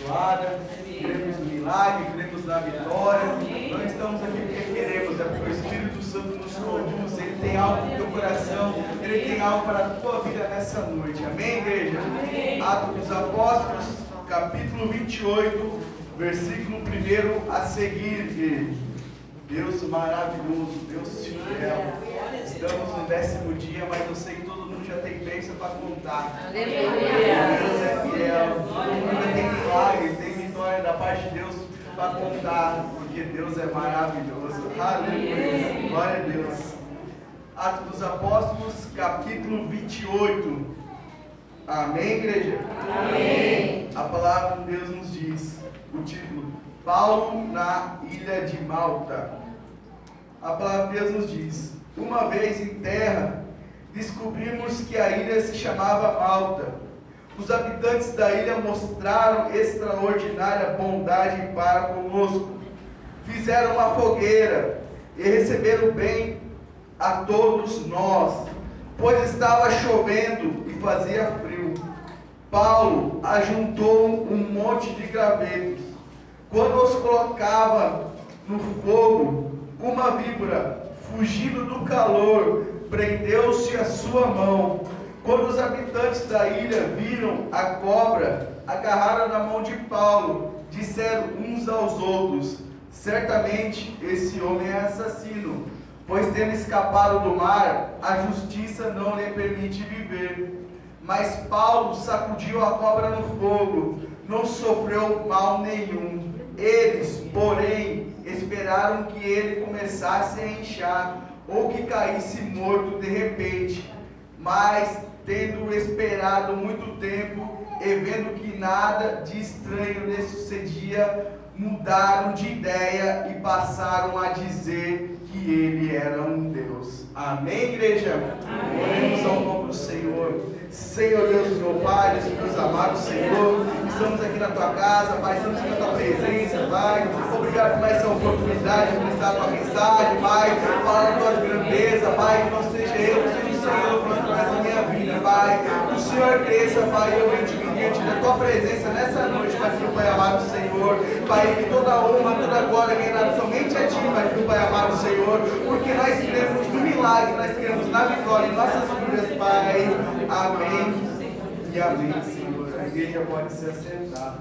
abençoada, cremos no milagre, cremos na vitória. Não estamos aqui porque queremos, é porque o Espírito Santo nos conduz. Ele tem algo no teu coração, Ele tem algo para a tua vida nessa noite. Amém, igreja? Amém. Atos dos Apóstolos, capítulo 28, versículo 1 a seguir, igreja. Deus maravilhoso, Deus fiel. Estamos no 10º dia, mas eu sei que todo mundo já tem bênção para contar. Deus é fiel, todo mundo tem milagre, tem vitória da parte de Deus para contar, porque Deus é maravilhoso. Aleluia, glória a Deus. Atos dos Apóstolos, capítulo 28. Amém, igreja? Amém. A palavra de Deus nos diz, o título: Paulo na ilha de Malta. A palavra de Deus nos diz: uma vez em terra, descobrimos que a ilha se chamava Malta. Os habitantes da ilha mostraram extraordinária bondade para conosco. Fizeram uma fogueira e receberam bem a todos nós, pois estava chovendo e fazia frio. Paulo ajuntou um monte de gravetos. Quando os colocava no fogo, uma víbora, fugindo do calor, prendeu-se à sua mão. Quando os habitantes da ilha viram a cobra, agarraram na mão de Paulo, disseram uns aos outros: certamente esse homem é assassino, pois tendo escapado do mar, a justiça não lhe permite viver. Mas Paulo sacudiu a cobra no fogo, não sofreu mal nenhum. Eles, porém, esperaram que ele começasse a inchar, ou que caísse morto de repente. Mas, tendo esperado muito tempo, e vendo que nada de estranho lhe sucedia, mudaram de ideia e passaram a dizer que ele era um Deus. Amém, igreja? Amém. Oremos ao nome do Senhor. Senhor Deus, meu Pai, Deus amados, Senhor, estamos aqui na tua casa, Pai, estamos aqui na tua presença, Pai. Obrigado por essa oportunidade de ministrar a tua mensagem, Pai, falar da tua grandeza, Pai, que não seja eu, que seja o Senhor falando através da minha vida, Pai. O Senhor cresça, Pai, eu venho diante da tua presença nessa noite, Pai, filho, Pai amado, Senhor. Pai, que toda honra, toda glória venha dada somente a ti, Pai, filho, Pai amado, Senhor, porque nós cremos no milagre, nós cremos na vitória em nossas vidas, Pai. Amém e amém, Senhor. A igreja pode se assentar.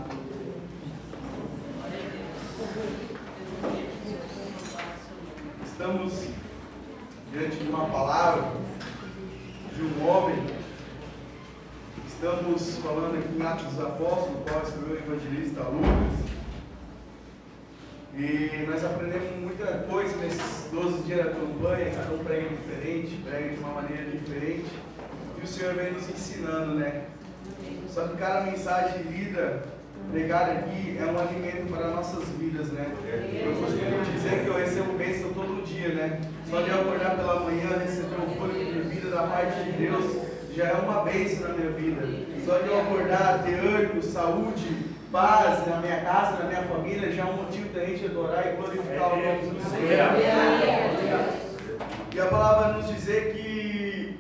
Estamos diante de uma palavra de um homem. Estamos falando aqui em Atos dos Apóstolos, qual escreveu o evangelista Lucas. E nós aprendemos muita coisa nesses 12 dias da campanha. Cada um prega diferente, prega de uma maneira diferente. E o Senhor vem nos ensinando, né? Só que cada mensagem lida, pregada aqui, é um alimento para nossas vidas, né? Eu costumo dizer que eu recebo bênção todo dia, né? Só de eu acordar pela manhã, receber um fôlego de vida da parte de Deus, já é uma bênção na minha vida. Só de eu acordar, ter ânimo, saúde, paz na minha casa, na minha família, já é um motivo da gente adorar e glorificar o nome do Senhor. E a palavra vai nos dizer que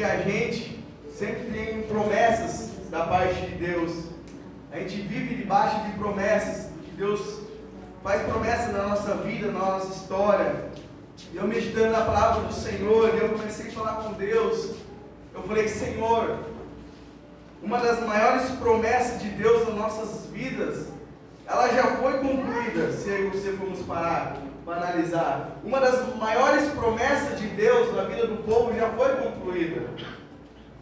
a gente sempre tem promessas da parte de Deus. A gente vive debaixo de promessas, que Deus faz promessas na nossa vida, na nossa história. E eu meditando na palavra do Senhor, e eu comecei a falar com Deus. Eu falei: Senhor, uma das maiores promessas de Deus nas nossas vidas, ela já foi concluída, se você formos parar para analisar. Uma das maiores promessas de Deus na vida do povo já foi concluída.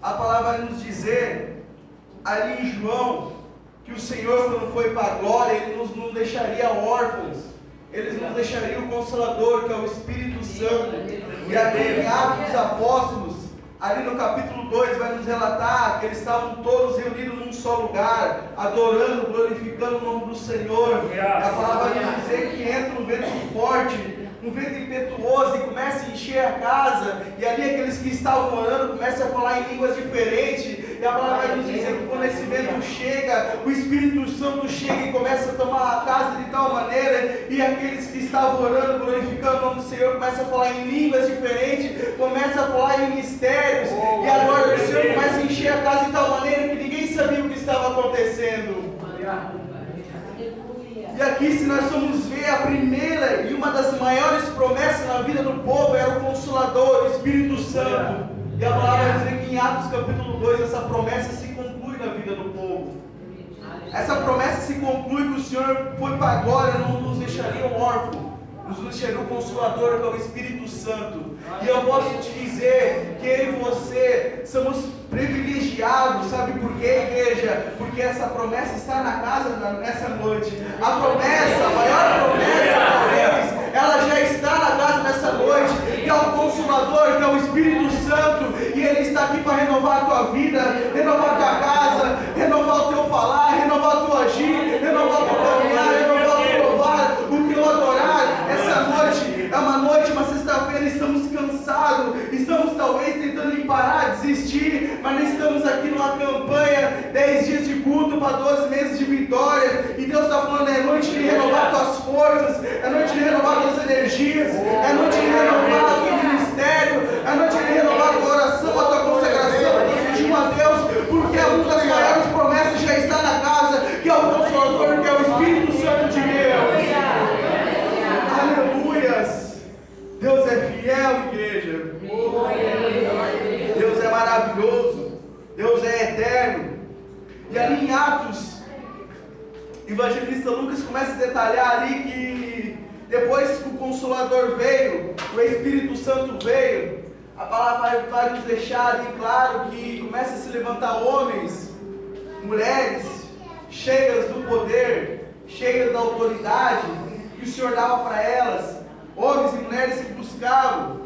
A palavra vai nos dizer, ali em João, que o Senhor, quando foi para a glória, Ele não deixaria órfãos, Ele nos deixaria o Consolador, que é o Espírito Santo. E ali em Atos dos Apóstolos, ali no capítulo 2, vai nos relatar que eles estavam todos reunidos num só lugar, adorando, glorificando o nome do Senhor. E a palavra vai nos dizer que entra um vento forte, um vento impetuoso, e começa a encher a casa, e ali aqueles que estavam orando começam a falar em línguas diferentes. E a palavra vai nos dizer que quando esse vento chega, o Espírito Santo chega e começa a tomar a casa de tal maneira, e aqueles que estavam orando, glorificando o nome do Senhor, começam a falar em línguas diferentes, começam a falar em mistérios, e a glória do Senhor começa a encher a casa de tal maneira que ninguém sabia o que estava acontecendo. E aqui, se nós formos ver, a primeira e uma das maiores promessas na vida do povo era o Consolador, o Espírito Santo. E a palavra vai dizer que em Atos capítulo 2 essa promessa se conclui na vida do povo. Essa promessa se conclui que o Senhor foi para agora, não nos deixaria órfãos, nos deixaria o Consolador, que é o Espírito Santo. E eu posso te dizer que eu e você somos privilegiados, sabe por quê, igreja? Porque essa promessa está na casa nessa noite. A promessa, a maior promessa, talvez, ela já está na casa nessa noite, que é o Consolador, que é o Espírito Santo, e Ele está aqui para renovar a tua vida, renovar a tua casa, renovar o teu falar, renovar o teu agir, renovar o teu caminhar, renovar o teu louvar, o teu adorar. Essa noite é uma noite, uma sexta-feira, estamos cansados, estamos talvez tentando parar, desistir, mas nós estamos aqui numa campanha, 10 dias de culto para 12 meses de vitória, e Deus está falando, é noite de renovar tuas forças, é noite de renovar tuas energias, é noite de renovar o teu ministério, é noite de renovar a tua oração, a tua consagração, a tua dedicação a Deus, porque uma das maiores promessas já está na casa, que é o Consolador, que é o Espírito Santo de Deus. Aleluias! Deus é fiel, igreja. Deus é maravilhoso. Deus é eterno. E ali em Atos, o evangelista Lucas começa a detalhar ali que depois que o Consolador veio, o Espírito Santo veio, a palavra vai nos deixar ali claro que começa a se levantar homens, mulheres, cheias do poder, cheias da autoridade que o Senhor dava para elas, homens e mulheres que buscavam,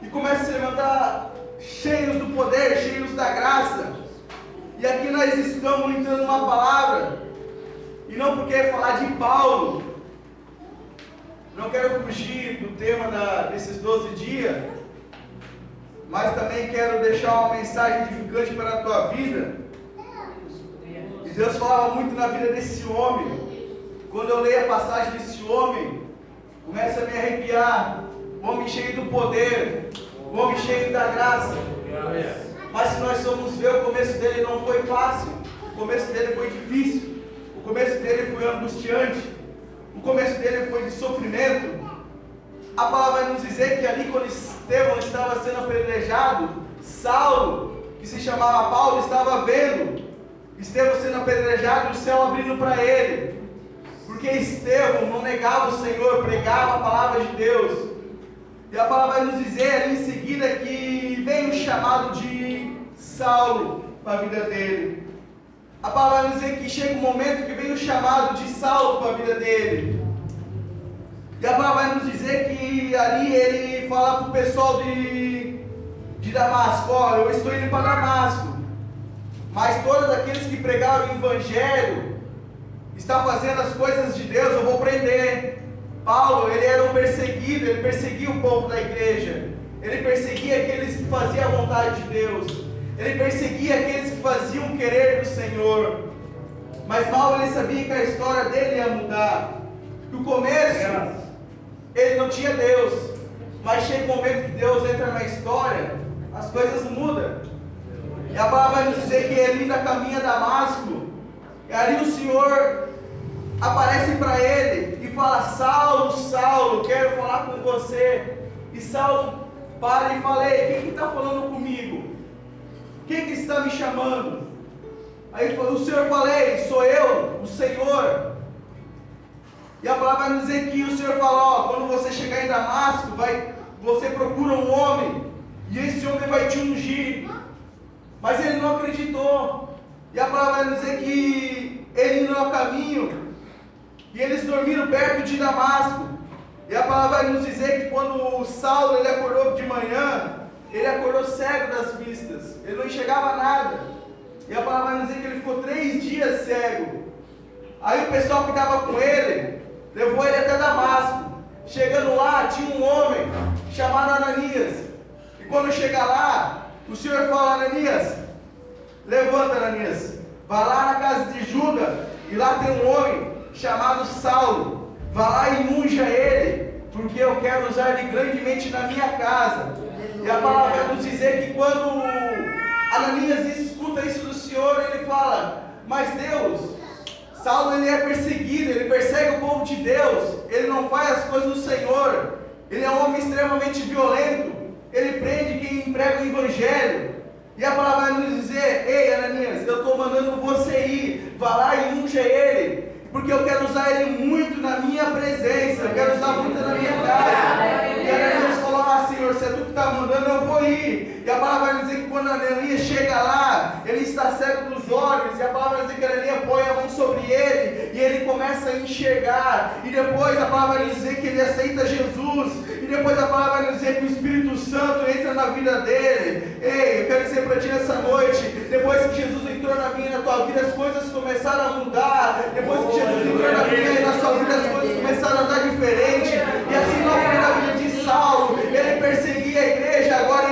e começa a se levantar cheios do poder, cheios da graça. E aqui nós estamos entrando numa palavra, e não porque falar de Paulo, não quero fugir do tema desses 12 dias, mas também quero deixar uma mensagem edificante para a tua vida. E Deus falava muito na vida desse homem. Quando eu leio a passagem desse homem, começa a me arrepiar. Um homem cheio do poder, um homem cheio da graça. Mas se nós formos ver, o começo dele não foi fácil, o começo dele foi difícil, o começo dele foi angustiante, o começo dele foi de sofrimento. A palavra vai nos dizer que ali, quando Estevão estava sendo apedrejado, Saulo, que se chamava Paulo, estava vendo Estevão sendo apedrejado e o céu abrindo para ele, porque Estevão não negava o Senhor, pregava a palavra de Deus. E a palavra vai nos dizer ali em seguida que veio o chamado de Saulo para a vida dele. A palavra vai nos dizer que chega um momento que vem o chamado de Saulo para a vida dele. E a palavra vai nos dizer que ali ele fala para o pessoal de Damasco: ó, eu estou indo para Damasco, mas todos aqueles que pregaram o Evangelho, estão fazendo as coisas de Deus, eu vou prender. Paulo, ele era um perseguido, ele perseguia o povo da igreja, ele perseguia aqueles que faziam a vontade de Deus, ele perseguia aqueles que faziam o querer do Senhor. Mas Paulo, ele sabia que a história dele ia mudar, que o começo, ele não tinha Deus, mas chega um momento que Deus entra na história, as coisas mudam. E a palavra vai nos dizer que ele ainda caminha a Damasco, e ali o Senhor aparece para ele e fala: Saulo, Saulo, quero falar com você. E Saulo para e fala: ei, quem que está falando comigo? Quem que está me chamando? Aí o Senhor fala: ei, sou eu, o Senhor. E a palavra vai nos dizer que o Senhor fala: ó, quando você chegar em Damasco, você procura um homem, e esse homem vai te ungir. Mas ele não acreditou. E a palavra vai nos dizer que ele indo ao caminho, e eles dormiram perto de Damasco. E a palavra vai nos dizer que quando o Saulo ele acordou de manhã, ele acordou cego das vistas, ele não enxergava nada. E a palavra vai nos dizer que ele ficou 3 dias cego. Aí o pessoal que estava com ele levou ele até Damasco. Chegando lá, tinha um homem chamado Ananias. E quando chega lá, o Senhor fala: Ananias, levanta, Ananias, vai lá na casa de Judas, e lá tem um homem chamado Saulo, vai lá e unja ele, porque eu quero usar ele grandemente na minha casa. E a palavra vai nos dizer que quando Ananias escuta isso do Senhor, ele fala: Mas Deus, Saulo ele é perseguido, ele persegue o povo de Deus, ele não faz as coisas do Senhor, ele é um homem extremamente violento, ele prende quem prega o Evangelho. E a palavra vai nos dizer: ei, Ananias, eu estou mandando você ir, vá lá e unja ele, porque eu quero usar ele muito na minha presença, eu quero usar muito na minha casa. E Ananias falou: ah, Senhor, se é tu que está mandando, eu vou ir. E a palavra vai dizer que quando Ananias chega lá, ele está cego dos olhos, e a palavra vai dizer que Ananias põe a mão sobre ele, e ele começa a enxergar, e depois a palavra vai dizer que ele aceita Jesus, e depois a palavra vai dizer que o Espírito Santo entra na vida dele. Ei, eu quero dizer para ti nessa noite, depois que Jesus entrou na minha e na tua vida, as coisas começaram a mudar. Depois que Jesus entrou na minha e na sua vida, as coisas começaram a andar diferente. E assim não foi na vida de Saulo, ele perseguia a igreja, agora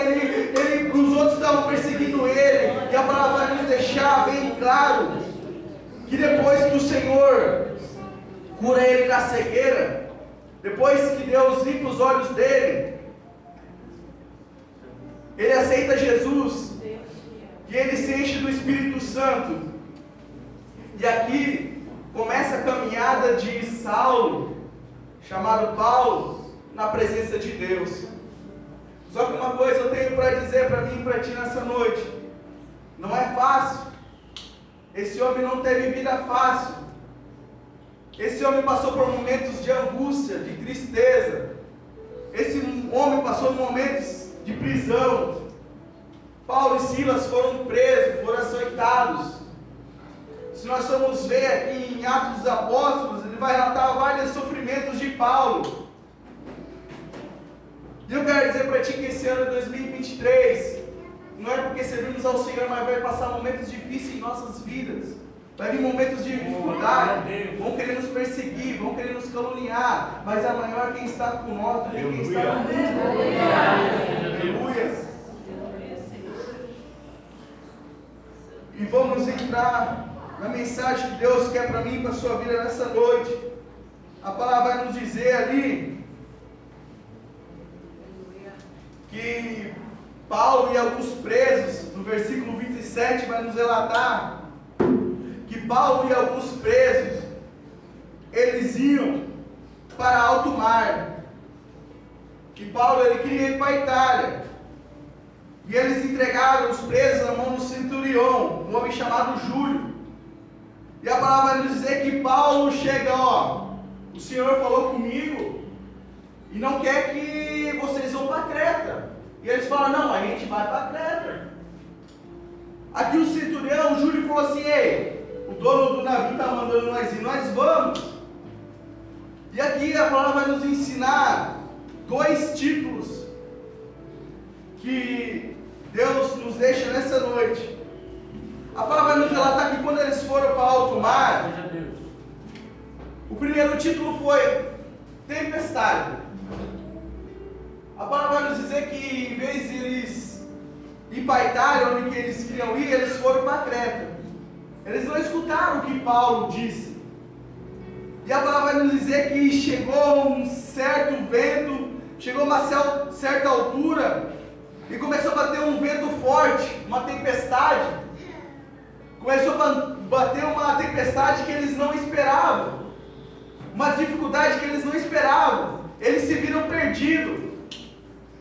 os outros estavam perseguindo ele. E a palavra vai nos deixar bem claro que depois que o Senhor cura ele da cegueira, depois que Deus limpa os olhos dele, ele aceita Jesus e ele se enche do Espírito Santo. E aqui começa a caminhada de Saulo, chamado Paulo, na presença de Deus. Só que uma coisa eu tenho para dizer para mim e para ti nessa noite: não é fácil. Esse homem não teve vida fácil. Esse homem passou por momentos de angústia, de tristeza. Esse homem passou momentos de prisão. Paulo e Silas foram presos, foram açoitados. Se nós formos ver aqui em Atos dos Apóstolos, ele vai relatar vários sofrimentos de Paulo. E eu quero dizer para ti que esse ano de 2023, não é porque servimos ao Senhor, mas vai passar momentos difíceis em nossas vidas. Vai vir momentos de dificuldade, vão querer nos perseguir, vão querer nos caluniar, mas é maior quem está com nós do que quem está no mundo. Aleluia. E vamos entrar na mensagem que Deus quer para mim e para a sua vida nessa noite. A palavra vai nos dizer ali que Paulo e alguns presos, no versículo 27 vai nos relatar que Paulo e alguns presos, eles iam para alto mar, que Paulo ele queria ir para a Itália, e eles entregaram os presos na mão do centurião, um homem chamado Júlio. E a palavra vai nos dizer que Paulo chega: ó, o Senhor falou comigo e não quer que vocês vão para Creta. E eles falam: não, a gente vai para Creta. Aqui o centurião, o Júlio, falou assim: ei, o dono do navio está mandando nós ir, nós vamos. E aqui a palavra vai nos ensinar dois títulos que Deus nos deixa nessa noite. A palavra vai nos relatar que quando eles foram para alto mar, o primeiro título foi tempestade. A palavra vai nos dizer que em vez de eles ir para a Itália, onde eles queriam ir, eles foram para Creta. Eles não escutaram o que Paulo disse. E a palavra vai nos dizer que chegou um certo vento, chegou uma certa altura, e começou a bater um vento forte, uma tempestade. Começou a bater uma tempestade que eles não esperavam, uma dificuldade que eles não esperavam. Eles se viram perdidos.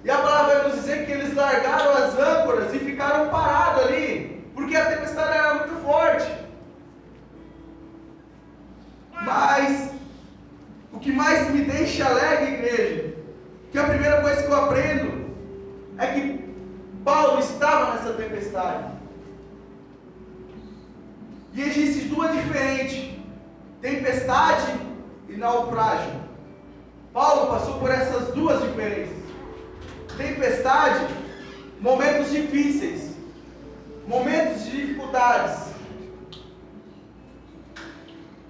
E a palavra vai nos dizer que eles largaram as âncoras e ficaram parados ali, porque a tempestade era muito forte. Mas o que mais me deixa alegre, igreja, que a primeira coisa que eu aprendo é que Paulo estava nessa tempestade. E existem duas diferentes: tempestade e naufrágio. Paulo passou por essas duas diferenças. Tempestade, momentos difíceis, momentos de dificuldades.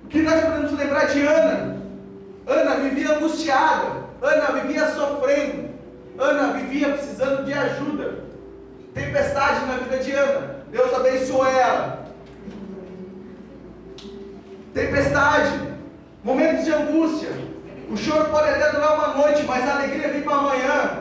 O que nós podemos lembrar de Ana? Ana vivia angustiada, Ana vivia sofrendo, Ana vivia precisando de ajuda. Tempestade na vida de Ana, Deus abençoou ela. Tempestade, momentos de angústia. O choro pode até durar uma noite, mas a alegria vem para amanhã.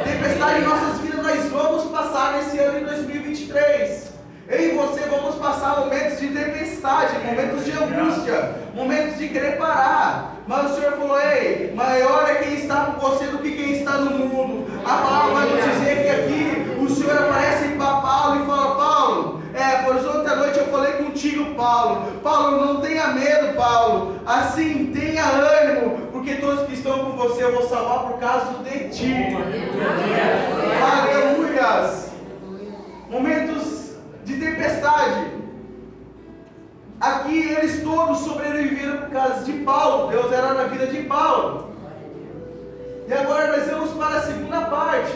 Tempestade em nossas vidas nós vamos passar nesse ano de 2023. Eu e você vamos passar momentos de tempestade, momentos de angústia, momentos de querer parar. Mas o Senhor falou: ei, maior é quem está com você do que quem está no mundo. A palavra vai nos dizer que aqui o Senhor aparece para Paulo e fala: Paulo, pois ontem à noite eu falei contigo, Paulo. Paulo, não tenha medo, Paulo. Assim, tenha ânimo, porque todos que estão com você eu vou salvar por causa de ti. Aleluias. Momentos de tempestade. Aqui eles todos sobreviveram por causa de Paulo. Deus era na vida de Paulo. E agora nós vamos para a segunda parte,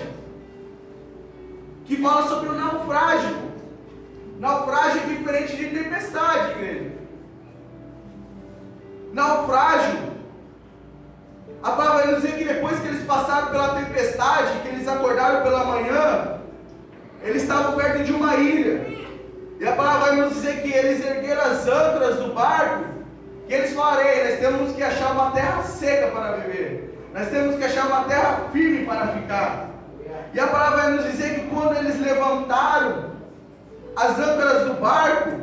que fala sobre o naufrágio. Naufrágio é diferente de tempestade, igreja. Naufrágio, a palavra vai nos dizer que depois que eles passaram pela tempestade, que eles acordaram pela manhã, eles estavam perto de uma ilha. E a palavra vai nos dizer que eles ergueram as âncoras do barco, e eles falaram: nós temos que achar uma terra seca para viver, nós temos que achar uma terra firme para ficar. E a palavra vai nos dizer que quando eles levantaram as âncoras do barco,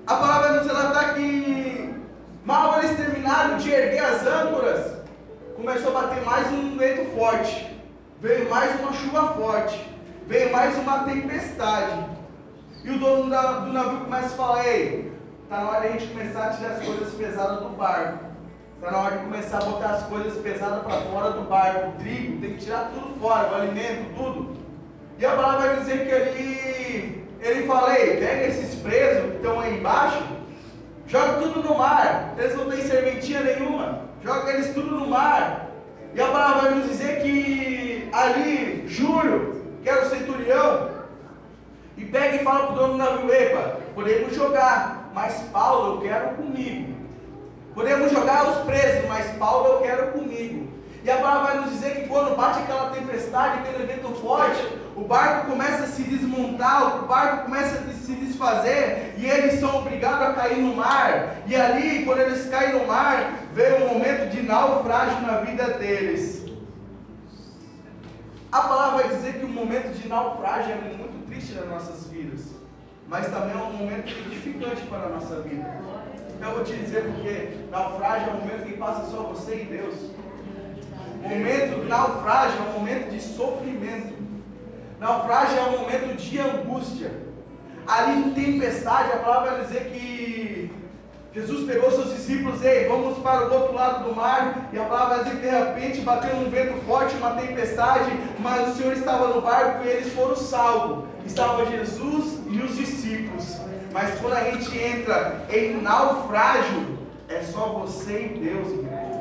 a palavra vai nos relatar que mal eles terminaram de erguer as âncoras, começou a bater mais um vento forte, veio mais uma chuva forte, veio mais uma tempestade. E o dono do navio começa a falar: ei, está na hora de a gente começar a tirar as coisas pesadas do barco. Está na hora de começar a botar as coisas pesadas para fora do barco. O trigo, tem que tirar tudo fora, o alimento, tudo. E a palavra vai dizer que ele fala: ei, pega esses presos que estão aí embaixo, joga tudo no mar. Eles não têm serventia nenhuma, joga eles tudo no mar. E a palavra vai nos dizer que ali, Júlio, que era o centurião, e pega e fala para o dono do navio: epa, podemos jogar, mas Paulo eu quero comigo. Podemos jogar os presos, mas Paulo eu quero comigo. E a palavra vai nos dizer que quando bate aquela tempestade, aquele vento forte, o barco começa a se desmontar, o barco começa a se desfazer, e eles são obrigados a cair no mar. E ali, quando eles caem no mar, vem um momento de naufrágio na vida deles. A palavra vai dizer que o momento de naufrágio é muito triste nas nossas vidas, mas também é um momento edificante para a nossa vida. Eu vou te dizer porque naufrágio é um momento que passa só você e Deus. Momento de naufrágio é um momento de sofrimento. Naufrágio é um momento de angústia. Ali em tempestade, a palavra vai dizer que Jesus pegou seus discípulos: ei, vamos para o outro lado do mar. E a palavra vai dizer que de repente bateu um vento forte, uma tempestade, mas o Senhor estava no barco e eles foram salvos. Estava Jesus e os discípulos. Mas quando a gente entra em naufrágio, é só você e Deus, irmão.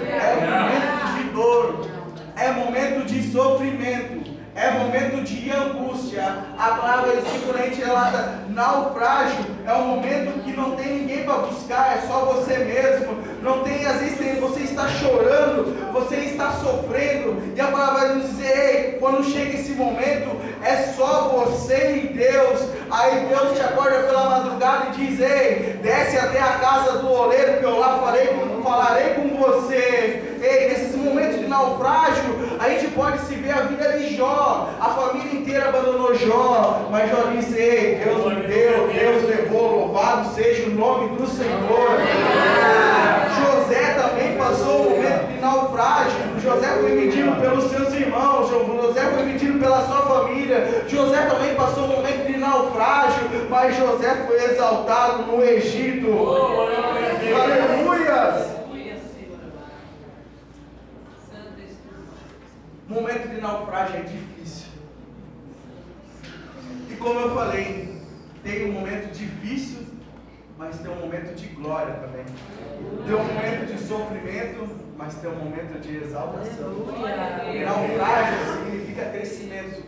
É momento de dor, é momento de sofrimento, é momento de angústia. A palavra diz que quando a gente relata naufrágio, é um momento que não tem ninguém para buscar, é só você mesmo. Não tem, às vezes você está chorando, você está sofrendo, e a palavra vai nos dizer: ei, quando chega esse momento, é só você e Deus. Aí Deus te acorda pela madrugada e diz: ei, desce até a casa do oleiro, que eu lá falarei com você. Ei, nesses momentos de naufrágio, a gente pode se ver a vida de Jó. A família inteira abandonou Jó, mas Jó disse: ei, Deus me deu, Deus levou, louvado seja o nome do Senhor. José também passou um momento de naufrágio. José foi vendido pelos seus irmãos, José foi vendido pela sua família. José também passou um momento de naufrágio, mas José foi exaltado no Egito. Aleluia! Momento de naufrágio é difícil. E como eu falei, tem um momento difícil, mas tem um momento de glória também. Tem um momento de sofrimento, mas tem um momento de exaltação. Naufrágio significa crescimento.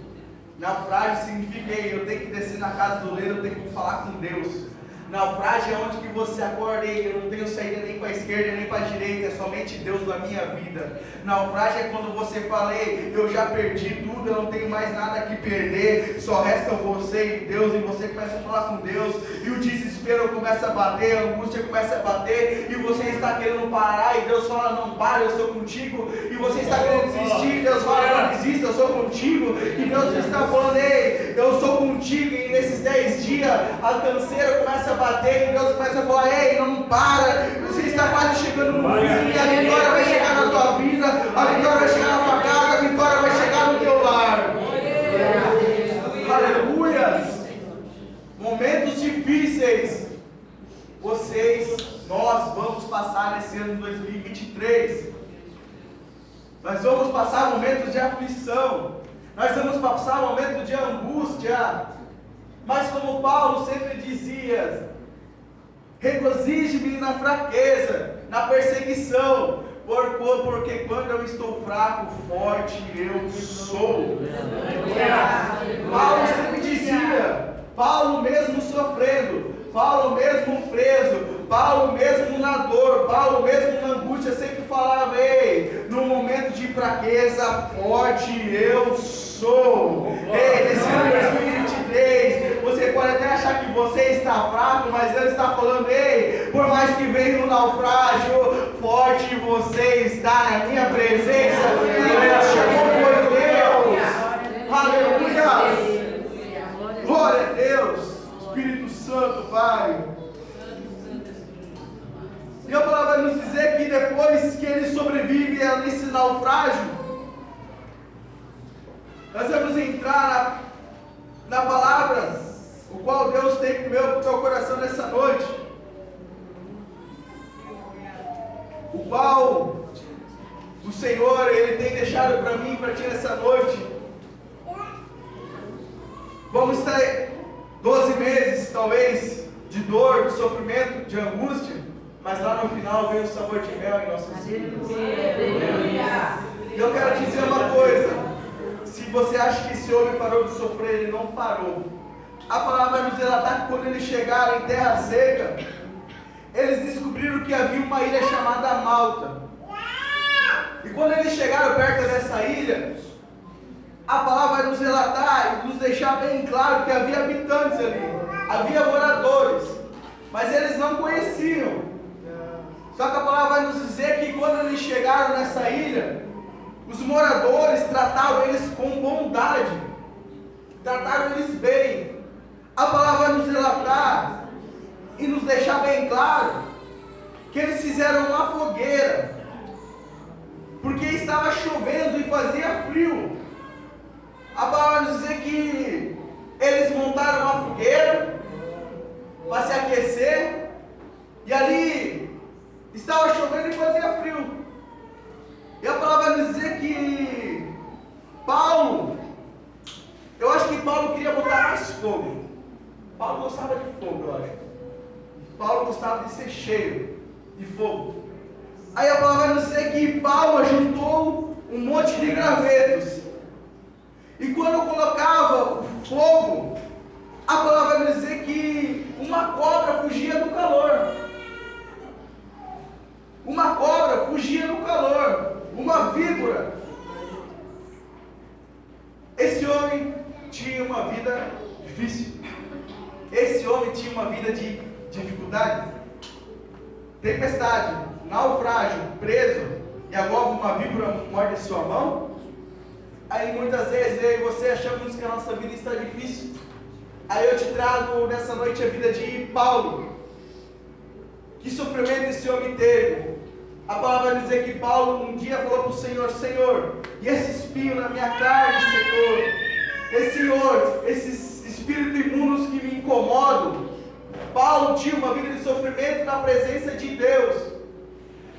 Naufrágio significa: eu tenho que descer na casa do oleiro, eu tenho que falar com Deus. Naufrágio é onde que você acorda: eu não tenho saída nem para a esquerda nem para a direita, é somente Deus na minha vida. Naufrágio é quando você fala: eu já perdi tudo, eu não tenho mais nada que perder, só resta você e Deus, e você começa a falar com Deus, e o desespero desespero começa a bater, a angústia começa a bater, e você está querendo parar, e Deus fala, não para, eu sou contigo, e você está querendo desistir, Deus fala, não desista, eu sou contigo, e Deus está falando, ei, eu sou contigo, e nesses 10 dias, a canseira começa a bater, e Deus começa a falar, ei, não para, você está quase chegando no fim, e a vitória vai chegar na tua vida, a vitória vai chegar na tua casa, a vitória vai chegar no teu lar. Aleluias! Momentos difíceis, nós vamos passar nesse ano de 2023. Nós vamos passar momentos de aflição, nós vamos passar momentos de angústia, mas como Paulo sempre dizia, regozije-me na fraqueza, na perseguição, porque quando eu estou fraco, forte eu sou. Paulo sempre dizia, Paulo mesmo sofrendo, Paulo mesmo preso, Paulo mesmo na dor, Paulo mesmo na angústia, sempre falava, ei, no momento de fraqueza, forte eu sou. Ei, nesse ano 2023, você pode até achar que você está fraco, mas Deus está falando, ei, por mais que venha no naufrágio, forte você está na minha presença, e Deus chamou por Deus. Aleluia! Glória a Deus, Espírito Santo, Pai. E a palavra vai nos dizer que depois que ele sobrevive a esse naufrágio, nós vamos entrar na palavra, o qual Deus tem para o teu coração nessa noite, o qual o Senhor, Ele tem deixado para mim e para ti nessa noite. Vamos estar 12 meses, talvez, de dor, de sofrimento, de angústia, mas lá no final vem o sabor de mel em nossas vidas. E eu quero te dizer uma coisa, se você acha que esse homem parou de sofrer, ele não parou. A palavra vai nos relatar que quando eles chegaram em terra seca, eles descobriram que havia uma ilha chamada Malta. E quando eles chegaram perto dessa ilha, a palavra vai nos relatar e nos deixar bem claro que havia habitantes ali, havia moradores, mas eles não conheciam. Só que a palavra vai nos dizer que quando eles chegaram nessa ilha, os moradores trataram eles com bondade, trataram eles bem. A palavra vai nos relatar e nos deixar bem claro que eles fizeram uma fogueira, porque estava chovendo e fazia frio. A palavra vai nos dizer que eles montaram uma fogueira para se aquecer, e ali estava chovendo e fazia frio. E a palavra vai nos dizer que Paulo, eu acho que Paulo queria botar mais fogo. Paulo gostava de fogo, eu acho. Paulo gostava de ser cheio de fogo. Aí a palavra vai nos dizer que Paulo juntou um monte de gravetos. E quando colocava o fogo, a palavra vai nos dizer que uma cobra fugia do calor. Uma cobra fugia do calor. Uma víbora. Esse homem tinha uma vida difícil. Esse homem tinha uma vida de dificuldade. Tempestade, naufrágio, preso, e agora uma víbora morde a sua mão. Aí muitas vezes eu e você achamos que a nossa vida está difícil. Aí eu te trago nessa noite a vida de Paulo. Que sofrimento esse homem teve. A palavra vai dizer que Paulo um dia falou para o Senhor, Senhor, e esse espinho na minha carne, Senhor, esses espíritos imundos que me incomodam. Paulo tinha uma vida de sofrimento na presença de Deus.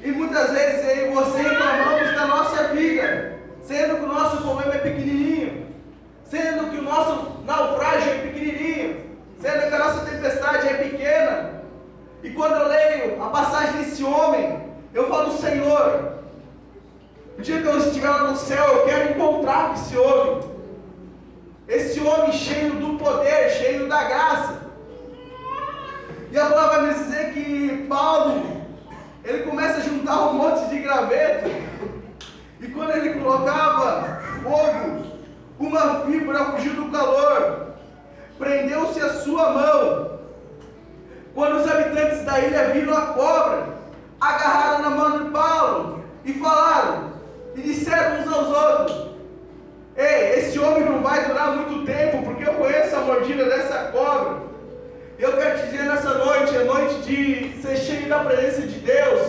E muitas vezes eu e você reclamamos da nossa vida, sendo que o nosso problema é pequenininho, sendo que o nosso naufrágio é pequenininho, sendo que a nossa tempestade é pequena. E quando eu leio a passagem desse homem, eu falo, Senhor, o dia que eu estiver lá no céu, eu quero encontrar com esse homem cheio do poder, cheio da graça. E a palavra vai me dizer que Paulo, ele começa a juntar um monte de graveto, e quando ele colocava fogo, uma víbora fugiu do calor, prendeu-se a sua mão. da ilha viram a cobra, agarraram na mão de Paulo e falaram, e disseram uns aos outros: ei, esse homem não vai durar muito tempo, porque eu conheço a mordida dessa cobra. Eu quero te dizer nessa noite, é noite de ser cheio da presença de Deus,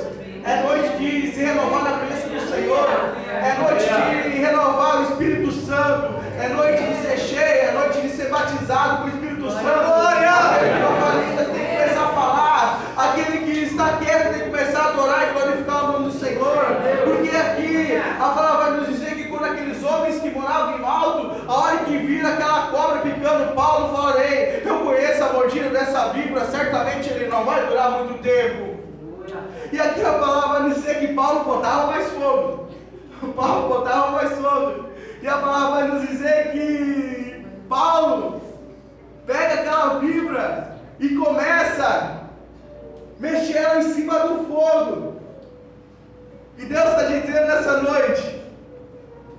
é noite de se renovar na presença do Senhor, é noite de renovar o Espírito Santo, é noite de ser cheio, é noite de ser batizado com o Espírito Santo. Aquele que não fala ainda tem que começar a falar, aquele que está quieto tem que começar a adorar e glorificar o nome do Senhor, porque aqui a palavra vai nos dizer que quando aqueles homens que moravam em Malto, a hora que viram aquela cobra picando Paulo, falaram: ei, eu conheço a mordida dessa víbora, certamente ele não vai durar muito tempo. E aqui a palavra vai dizer que Paulo botava mais fogo. Paulo botava mais fogo. E a palavra vai nos dizer que Paulo pega aquela víbora e começa a mexer ela em cima do fogo. E Deus está dizendo nessa noite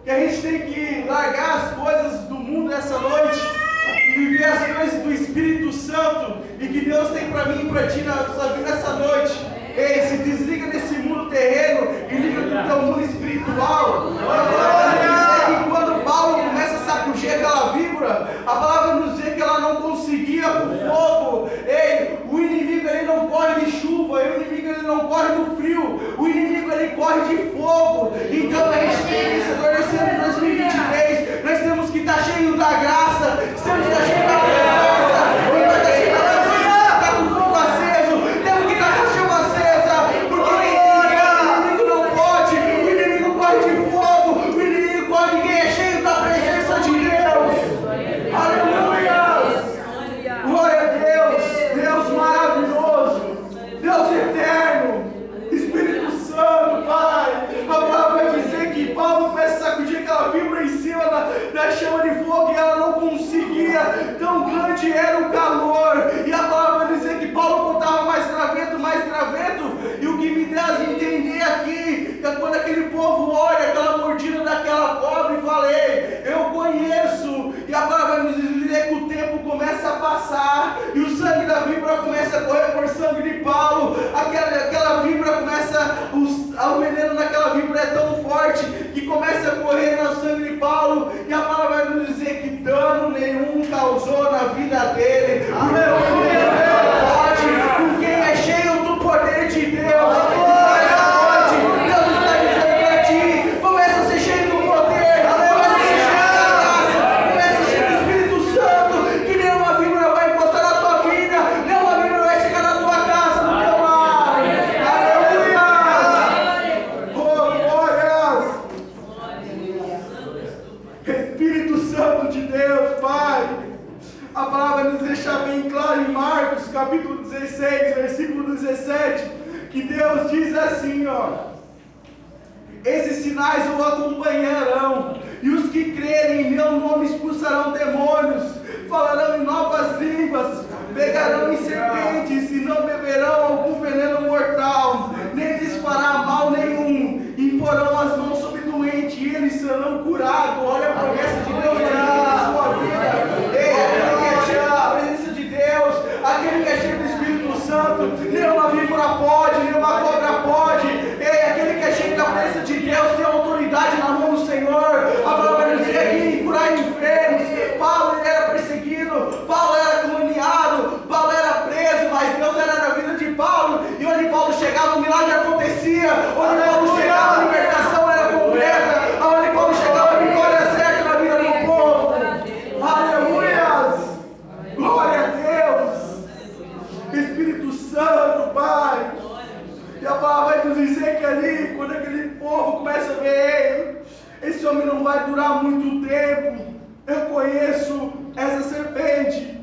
que a gente tem que largar as coisas do mundo nessa noite e viver as coisas do Espírito Santo, e que Deus tem para mim e para ti na sua vida nessa noite. Ei, se desliga desse mundo terreno e liga do teu mundo espiritual. E quando Paulo começa a sacudir aquela víbora, a palavra nos diz que ela não conseguia com fogo. Ei, o inimigo ele não corre de chuva, o inimigo ele não corre do frio, o inimigo ele corre de fogo. Então a gente tem que se torcer em 2023, nós temos que estar cheio da graça, temos que estar cheio da presença, temos que estar cheio da presença, estar com fogo aceso, temos que estar com chama acesa, porque o inimigo não pode, o inimigo corre de fogo, o inimigo corre de quem é cheio da presença de Deus. Aleluia! Glória a Deus, Deus maravilhoso, Deus eterno, Espírito Santo, Pai. A palavra vai dizer que Paulo começa a sacudir aquela víbora em cima da chama de fogo e ela não conseguia, tão grande era o calor. E a palavra vai dizer que Paulo botava mais graveto, e o que me dá a entender aqui é quando aquele povo olha aquela mordida daquela cobra e falei: eu conheço. E a palavra vai nos dizer que o tempo começa a passar e o sangue da víbora começa a correr por sangue de Paulo. Aquela víbora começa, o veneno daquela víbora é tão forte que começa a correr no sangue de Paulo, e a palavra vai nos dizer que dano nenhum causou na vida dele. Com quem é cheio do poder de Deus, Deus está dizendo para ti: começa a ser cheio do poder, começa a ser cheio da graça, começa a ser cheio do Espírito Santo, que nenhuma víbora vai encostar na tua vida, nenhuma víbora vai chegar na tua casa, no teu lar. Aleluia! Oh, glórias! Espírito Santo de Deus, Pai. A palavra nos deixa bem claro em Marcos, capítulo 16, versículo 17, que Deus diz assim, esses sinais o acompanharão, e os que crerem em meu nome expulsarão demônios, falarão em novas línguas, pegarão em serpentes e não beberão algum veneno mortal, nem lhes fará mal nenhum, imporão as mãos sobre o doente e eles serão curados. Olha a promessa de Deus na sua vida. Ei, aquele que é cheio da presença de Deus, aquele que é cheio do Espírito Santo, nenhuma víbora pode, nenhuma cobra pode. Ei, aquele que é cheio da presença de Deus tem autoridade na mão do Senhor. A palavra diz aqui: curar enfermos. Paulo ele era perseguido, Paulo era caluniado, Paulo era preso, mas Deus era na vida de Paulo, e onde Paulo chegava o milagre acontecia, onde Paulo chegava a libertação era completa, onde Paulo chegava a vitória certa na vida do povo. Aleluias! Glória a Deus! Espírito Santo, Pai. E a palavra vai nos dizer que ali, quando aquele povo começa a ver: esse homem não vai durar muito tempo, eu conheço essa serpente.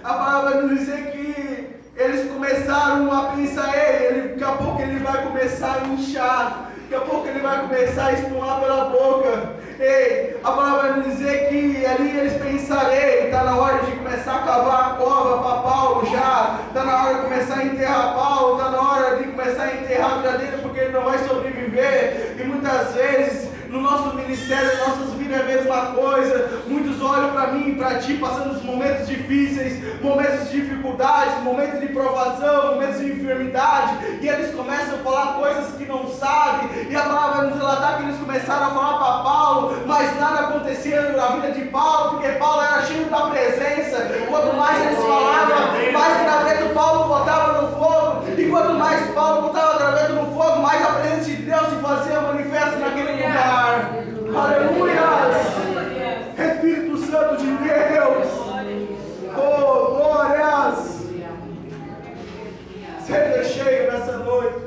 A palavra vai nos dizer que eles começaram a pensar: daqui a pouco ele vai começar a inchar, daqui a pouco ele vai começar a espumar pela boca. Ei, a palavra vai nos dizer que ali eles pensaram: está na hora de começar a cavar a cova para Paulo já, está na hora de começar a enterrar Paulo, está na hora de começar a enterrar a vida dele, porque ele não vai sobreviver. E muitas vezes no nosso ministério, nas nossas vidas é a mesma coisa. Muitos olham para mim e para ti, passando os momentos difíceis, momentos de dificuldades, momentos de provação, momentos de enfermidade. enfermidade, e eles começam a falar coisas que não sabem, e a palavra vai nos relatar que eles começaram a falar para Paulo, mas nada acontecia na vida de Paulo, porque Paulo era cheio da presença. Quanto mais eles falavam, mais graveto Paulo botava no fogo, e quanto mais Paulo botava graveto no fogo, mais a presença de Deus se fazia manifesta naquele lugar. Aleluia! Espírito Santo de Deus, oh glórias, seja cheio nessa noite,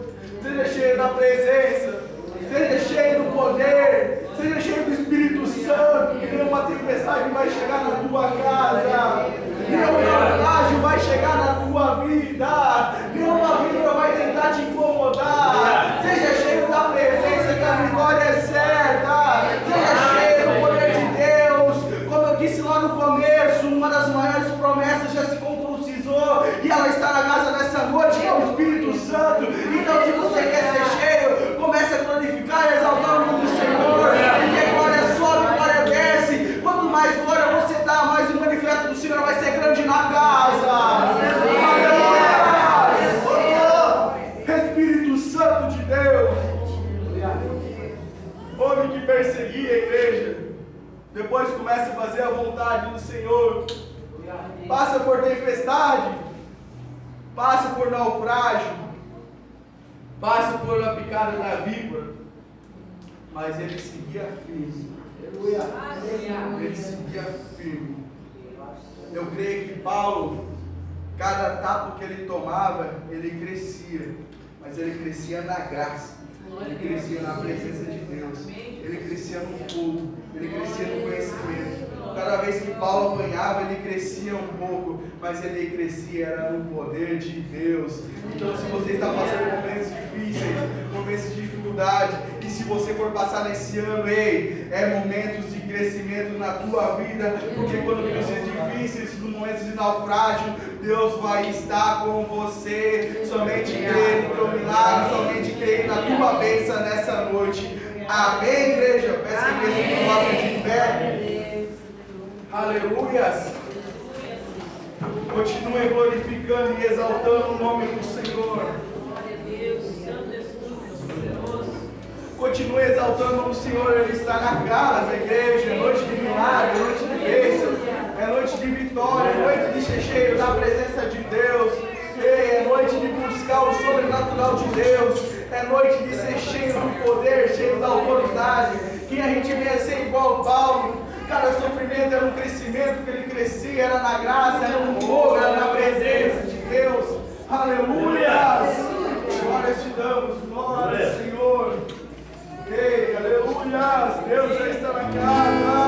seja cheio da presença, seja cheio do poder, seja cheio do Espírito Santo, que nenhuma tempestade vai chegar na tua casa, nenhum naufrágio vai chegar na tua vida, nenhuma vida vai tentar te incomodar. Seja cheio da presença, que a vitória é certa, seja cheio do poder de Deus. Como eu disse lá no começo, uma das maiores promessas já se concretizou e ela está na casa nessa noite, que é o Espírito Santo. Então, se você quer ser cheio, comece a glorificar e exaltar o nome do Senhor, porque glória sobe, glória desce. Quanto mais glória você dá, mais o manifesto do Senhor vai ser grande na casa. Aleluia! Espírito Santo de Deus, homem que perseguia a igreja, depois começa a fazer a vontade do Senhor, passa por tempestade, passa por naufrágio, passa por uma picada da víbora, mas ele seguia firme. Ele seguia firme. Eu creio que Paulo, cada tapa que ele tomava, ele crescia, mas ele crescia na graça. Ele crescia na presença de Deus, ele crescia no fogo, ele crescia no conhecimento. Cada vez que Paulo apanhava, ele crescia um pouco, mas ele crescia era no poder de Deus. Então, se você está passando momentos difíceis, momentos de dificuldade, e se você for passar nesse ano, é momentos de crescimento na tua vida, porque quando vem os dias difíceis, nos momentos de naufrágio, Deus vai estar com você. Somente creia no teu milagre, somente creia na tua bênção nessa noite. Amém, igreja? Peço que a igreja coloque de pé. Aleluias. Continue glorificando e exaltando o nome do Senhor. Continue exaltando o Senhor. Ele está na casa, igreja. É noite de milagre, é noite de bênção, é noite de vitória, é noite de ser cheio da presença de Deus. É noite de buscar o sobrenatural de Deus. É noite de ser cheio do poder, cheio da autoridade. Que a gente venha ser igual Paulo. Cada sofrimento era um crescimento, que ele crescia, era na graça, era no fogo, era na presença de Deus. Aleluia! Glória te damos, glória, Senhor. Ei, aleluia! Deus já está na casa.